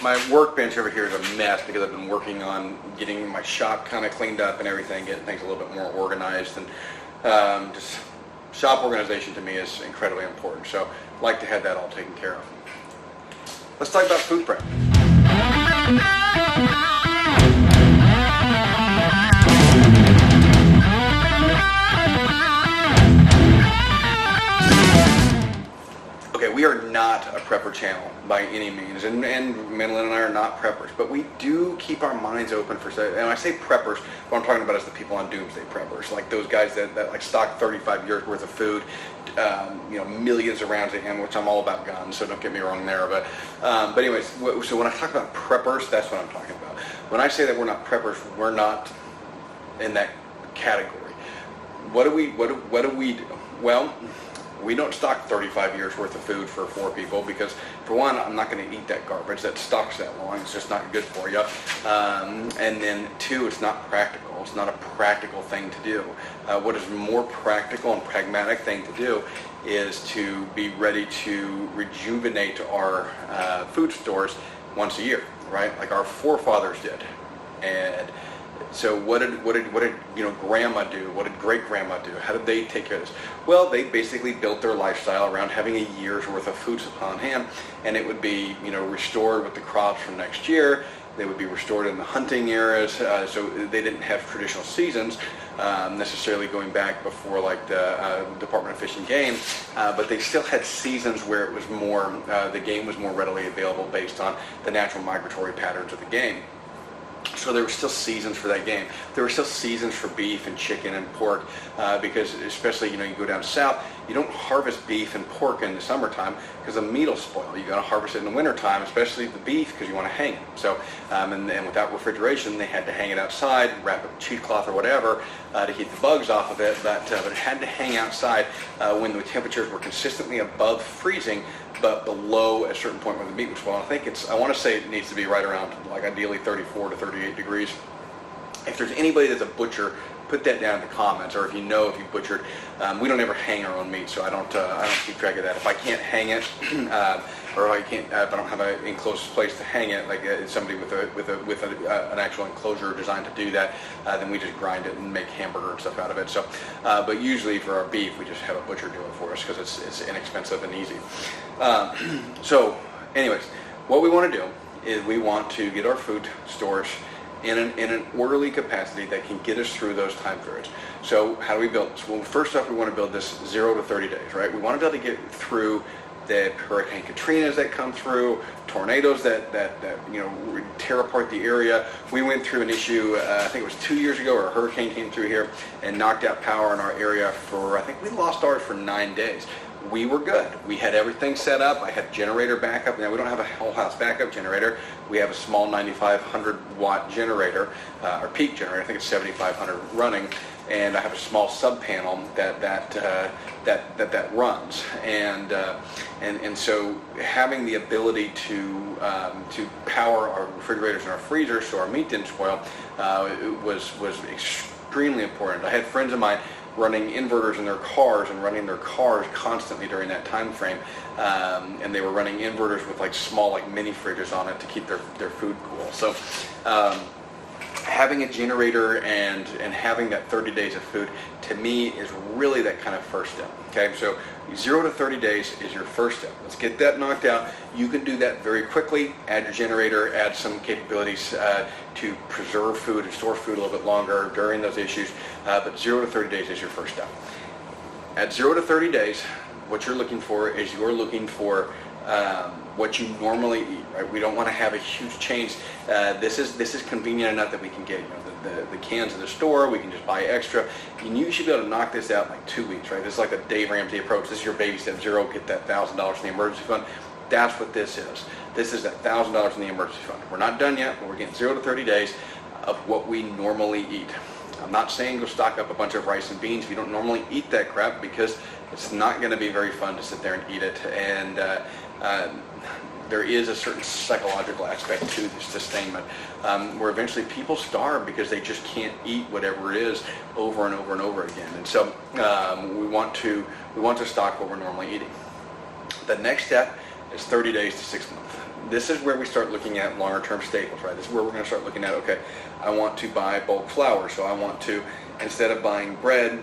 my workbench over here is a mess because I've been working on getting my shop kind of cleaned up and everything, getting things a little bit more organized, and just shop organization to me is incredibly important. So I like to have that all taken care of. Let's talk about food prep. Okay, we are not a prepper channel by any means, and Madeline and I are not preppers, but we do keep our minds open for, and when I say preppers, what I'm talking about is the people on doomsday preppers, like those guys that like stock 35 years worth of food, millions of rounds of ammo, which I'm all about guns, so don't get me wrong there, but anyways, so when I talk about preppers, that's what I'm talking about. When I say that we're not preppers, we're not in that category. What do we do? Well, we don't stock 35 years worth of food for 4 people because, for one, I'm not going to eat that garbage that stocks that long. It's just not good for you. And then 2, it's not practical. It's not a practical thing to do. What is more practical and pragmatic thing to do is to be ready to rejuvenate our food stores once a year, right? Like our forefathers did. And so what did grandma do? What did great grandma do? How did they take care of this? Well, they basically built their lifestyle around having a year's worth of food supply on hand, and it would be restored with the crops from next year. They would be restored in the hunting eras, so they didn't have traditional seasons necessarily going back before like the Department of Fish and Game, but they still had seasons where it was more the game was more readily available based on the natural migratory patterns of the game. So there were still seasons for that game. There were still seasons for beef and chicken and pork because especially, you go down south, you don't harvest beef and pork in the summertime because the meat will spoil. You got to harvest it in the wintertime, especially the beef, because you want to hang it. So, and without refrigeration, they had to hang it outside, wrap it with cheesecloth or whatever to keep the bugs off of it. But it had to hang outside when the temperatures were consistently above freezing, but below a certain point where the meat was spoiled. I want to say it needs to be right around, like ideally 34 to 38 degrees. If there's anybody that's a butcher, put that down in the comments, or if you butchered. We don't ever hang our own meat, so I don't keep track of that. If I can't hang it, or if I don't have an enclosed place to hang it, like somebody with an actual enclosure designed to do that, then we just grind it and make hamburger and stuff out of it. So, but usually for our beef, we just have a butcher do it for us because it's inexpensive and easy. So, anyways, what we want to do is we want to get our food stores in an orderly capacity that can get us through those time periods. So how do we build this? Well, first off, we want to build this 0 to 30 days, right? We want to be able to get through the Hurricane Katrinas that come through, tornadoes that tear apart the area. We went through an issue, I think it was 2 years ago, where a hurricane came through here and knocked out power in our area for, I think we lost ours for 9 days. We were good. We had everything set up. I had generator backup. Now we don't have a whole house backup generator. We have a small 9,500 watt generator, or peak generator. I think it's 7,500 running, and I have a small sub panel that runs. And so having the ability to power our refrigerators and our freezers so our meat didn't spoil was extremely important. I had friends of mine running inverters in their cars and running their cars constantly during that time frame, and they were running inverters with like small like mini fridges on it to keep their food cool. So having a generator and having that 30 days of food, to me, is really that kind of first step. Okay, so 0 to 30 days is your first step. Let's get that knocked out. You can do that very quickly. Add your generator, add some capabilities to preserve food and store food a little bit longer during those issues, but 0 to 30 days is your first step. At 0 to 30 days, what you're looking for is what you normally eat, right? We don't want to have a huge change. This is convenient enough that we can get the cans in the store. We can just buy extra, and you should be able to knock this out in like 2 weeks, right? This is like the Dave Ramsey approach. This is your baby step 0. Get that $1,000 in the emergency fund. That's what this is. This is that $1,000 in the emergency fund. We're not done yet, but we're getting 0 to 30 days of what we normally eat. I'm not saying go stock up a bunch of rice and beans if you don't normally eat that crap, because it's not going to be very fun to sit there and eat it. And there is a certain psychological aspect to this sustainment, where eventually people starve because they just can't eat whatever it is over and over and over again. And so we want to stock what we're normally eating. The next step is 30 days to 6 months. This is where we start looking at longer term staples, right? This is where we're going to start looking at, okay, I want to buy bulk flour, so I want to, instead of buying bread,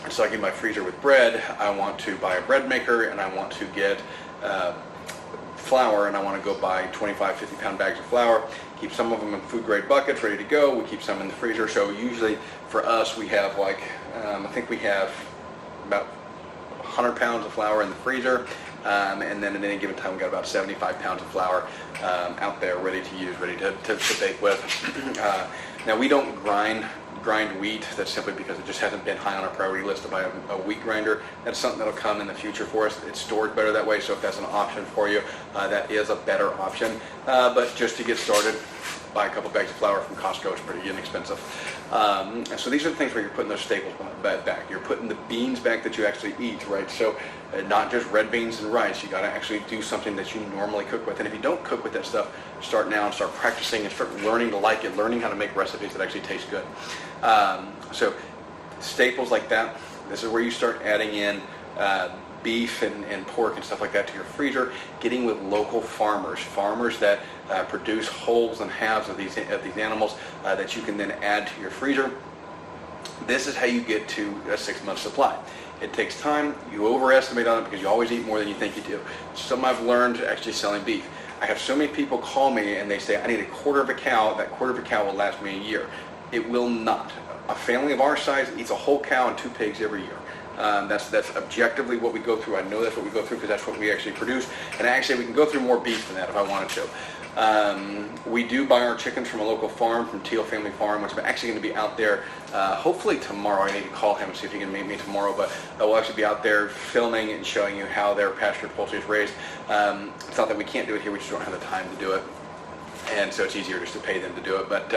stocking my freezer with bread, I want to buy a bread maker, and I want to get flour, and I want to go buy 25, 50-pound bags of flour, keep some of them in food grade buckets ready to go, we keep some in the freezer. So usually for us we have like, I think we have about 100 pounds of flour in the freezer, and then at any given time we got about 75 pounds of flour out there ready to use, ready to bake with. Now we don't grind wheat. That's simply because it just hasn't been high on our priority list to buy a wheat grinder. That's something that'll come in the future for us. It's stored better that way, so if that's an option for you, that is a better option. But just to get started, buy a couple bags of flour from Costco. It's pretty inexpensive. So these are the things where you're putting those staples back. You're putting the beans back that you actually eat, right? So not just red beans and rice. You got to actually do something that you normally cook with. And if you don't cook with that stuff, start now and start practicing and start learning to like it, learning how to make recipes that actually taste good. So staples like that, this is where you start adding in beef and pork and stuff like that to your freezer, getting with local farmers that produce wholes and halves of these animals that you can then add to your freezer. This is how you get to a 6-month supply. It takes time. You overestimate on it because you always eat more than you think you do. Something I've learned actually selling beef. I have so many people call me and they say, I need a quarter of a cow. That quarter of a cow will last me a year. It will not. A family of our size eats a whole cow and 2 pigs every year. That's objectively what we go through. I know that's what we go through because that's what we actually produce. And actually we can go through more beef than that if I wanted to. We do buy our chickens from a local farm, from Teal Family Farm, which I'm actually going to be out there hopefully tomorrow. I need to call him and see if he can meet me tomorrow, but we'll actually be out there filming and showing you how their pasture poultry is raised. It's not that we can't do it here, we just don't have the time to do it. And so it's easier just to pay them to do it. But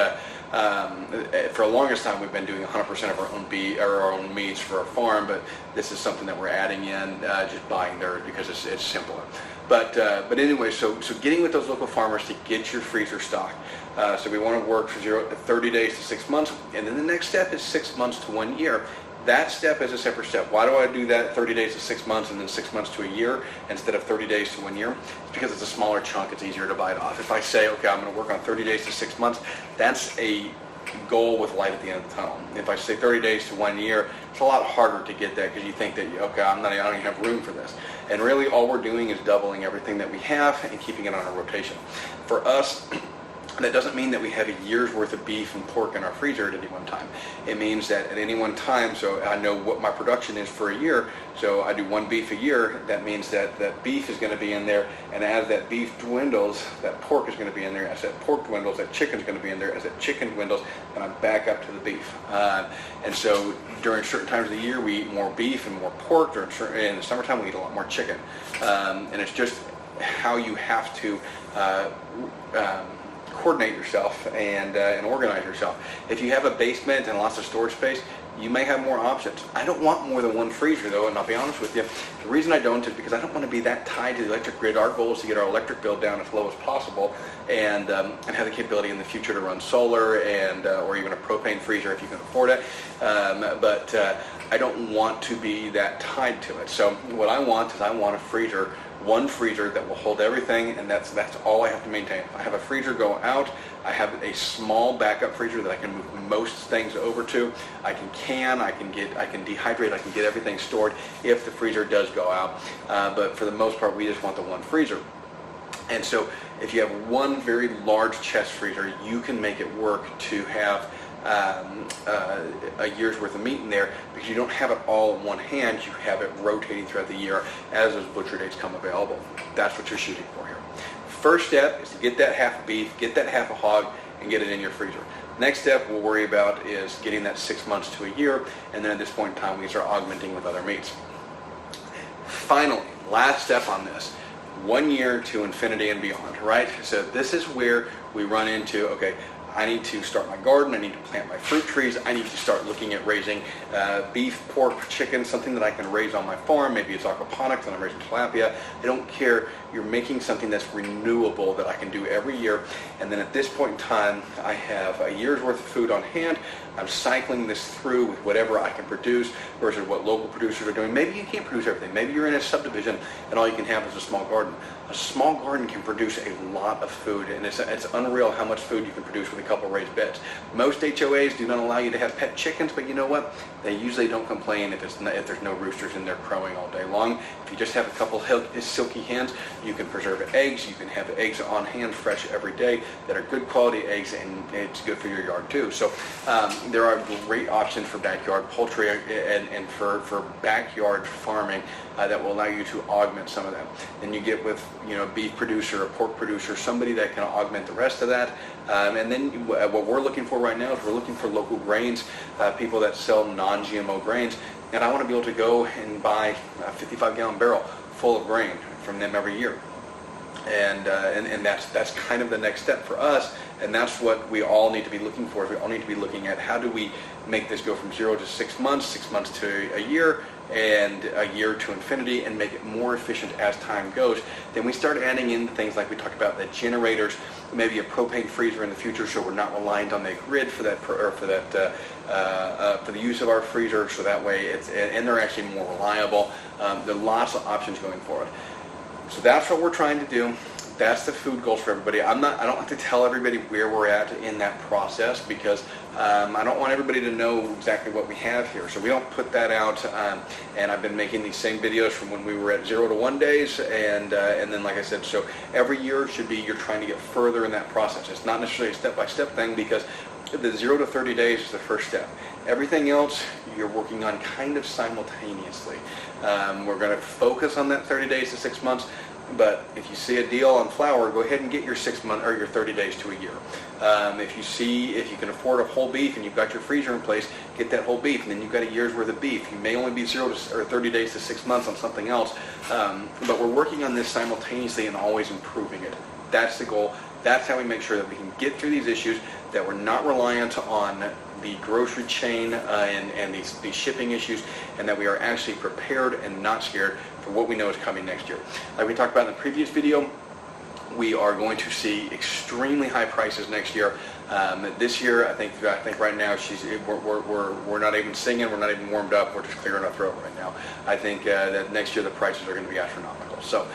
for the longest time, we've been doing 100% of our own meats for our farm. But this is something that we're adding in, just buying theirs because it's simpler. But anyway, so getting with those local farmers to get your freezer stocked. So we want to work for 30 days to 6 months, and then the next step is 6 months to 1 year. That step is a separate step. Why do I do that 30 days to 6 months and then 6 months to a year instead of 30 days to 1 year? It's because it's a smaller chunk. It's easier to bite off. If I say, okay, I'm going to work on 30 days to 6 months, that's a goal with light at the end of the tunnel. If I say 30 days to 1 year, it's a lot harder to get that because you think that, okay, I don't even have room for this. And really all we're doing is doubling everything that we have and keeping it on a rotation. For us, that doesn't mean that we have a year's worth of beef and pork in our freezer at any one time. It means that at any one time, so I know what my production is for a year, so I do 1 beef a year. That means that that beef is going to be in there, and as that beef dwindles, that pork is going to be in there. As that pork dwindles, that chicken is going to be in there. As that chicken dwindles, then I'm back up to the beef. And so during certain times of the year, we eat more beef and more pork. In the summertime, we eat a lot more chicken. And it's just how you have to coordinate yourself and organize yourself. If you have a basement and lots of storage space, you may have more options. I don't want more than 1 freezer though, and I'll be honest with you, the reason I don't is because I don't want to be that tied to the electric grid. Our goal is to get our electric bill down as low as possible and have the capability in the future to run solar and or even a propane freezer if you can afford it. But I don't want to be that tied to it. So what I want is I want a freezer, 1 freezer that will hold everything, and that's all I have to maintain. I have a freezer go out. I have a small backup freezer that I can move most things over to. I can dehydrate, I can get everything stored if the freezer does go out. But for the most part, we just want the 1 freezer. And so if you have 1 very large chest freezer, you can make it work to have a year's worth of meat in there because you don't have it all in one hand. You have it rotating throughout the year as those butcher dates come available. That's what you're shooting for here. First step is to get that half beef, get that half a hog, and get it in your freezer. Next step we'll worry about is getting that 6 months to a year, and then at this point in time we start augmenting with other meats. Finally, last step on this, 1 year to infinity and beyond, right? So this is where we run into, okay, I need to start my garden, I need to plant my fruit trees, I need to start looking at raising beef, pork, chicken, something that I can raise on my farm. Maybe it's aquaponics and I'm raising tilapia. I don't care. You're making something that's renewable that I can do every year. And then at this point in time, I have a year's worth of food on hand. I'm cycling this through with whatever I can produce versus what local producers are doing. Maybe you can't produce everything. Maybe you're in a subdivision and all you can have is a small garden. A small garden can produce a lot of food, and it's unreal how much food you can produce with a couple raised beds. Most HOAs do not allow you to have pet chickens, but you know what? They usually don't complain if there's no roosters in there crowing all day long. If you just have a couple silky hens, you can preserve eggs. You can have eggs on hand fresh every day that are good quality eggs, and it's good for your yard too. So there are great options for backyard poultry and for backyard farming that will allow you to augment some of that. Then you get with a beef producer, a pork producer, somebody that can augment the rest of that. And then what we're looking for right now is we're looking for local grains, people that sell non-GMO grains. And I want to be able to go and buy a 55-gallon barrel full of grain from them every year. And that's kind of the next step for us, and that's what we all need to be looking for. We all need to be looking at how do we make this go from 0 to 6 months, 6 months to a year, and a year to infinity, and make it more efficient as time goes. Then we start adding in things like we talked about, the generators, maybe a propane freezer in the future, so we're not reliant on the grid for that, for the use of our freezer. So that way, and they're actually more reliable. There are lots of options going forward. So that's what we're trying to do. That's the food goals for everybody. I don't have to tell everybody where we're at in that process, because I don't want everybody to know exactly what we have here. So we don't put that out. And I've been making these same videos from when we were at 0 to 1 days, and then, like I said, so every year should be you're trying to get further in that process. It's not necessarily a step-by-step thing, because the 0 to 30 days is the first step. Everything else you're working on kind of simultaneously. We're going to focus on that 30 days to 6 months, but if you see a deal on flour, go ahead and get your 6 month or your 30 days to a year. If you can afford a whole beef and you've got your freezer in place, get that whole beef, and then you've got a year's worth of beef. You may only be 30 days to 6 months on something else, but we're working on this simultaneously and always improving it. That's the goal. That's how we make sure that we can get through these issues, that we're not reliant on the grocery chain and these shipping issues, and that we are actually prepared and not scared for what we know is coming next year. Like we talked about in the previous video, we are going to see extremely high prices next year. This year, I think right now we're not even singing, we're not even warmed up, we're just clearing our throat right now. I think that next year the prices are going to be astronomical. So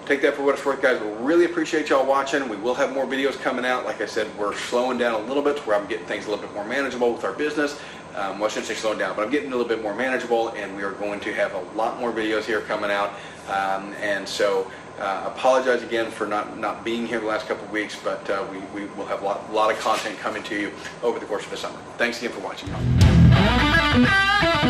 take that for what it's worth, guys. We really appreciate y'all watching. We will have more videos coming out. Like I said, we're slowing down a little bit to where I'm getting things a little bit more manageable with our business. Well, I shouldn't say slowing down, but I'm getting a little bit more manageable, and we are going to have a lot more videos here coming out. And so apologize again for not being here the last couple of weeks, but we will have a lot of content coming to you over the course of the summer. Thanks again for watching, y'all.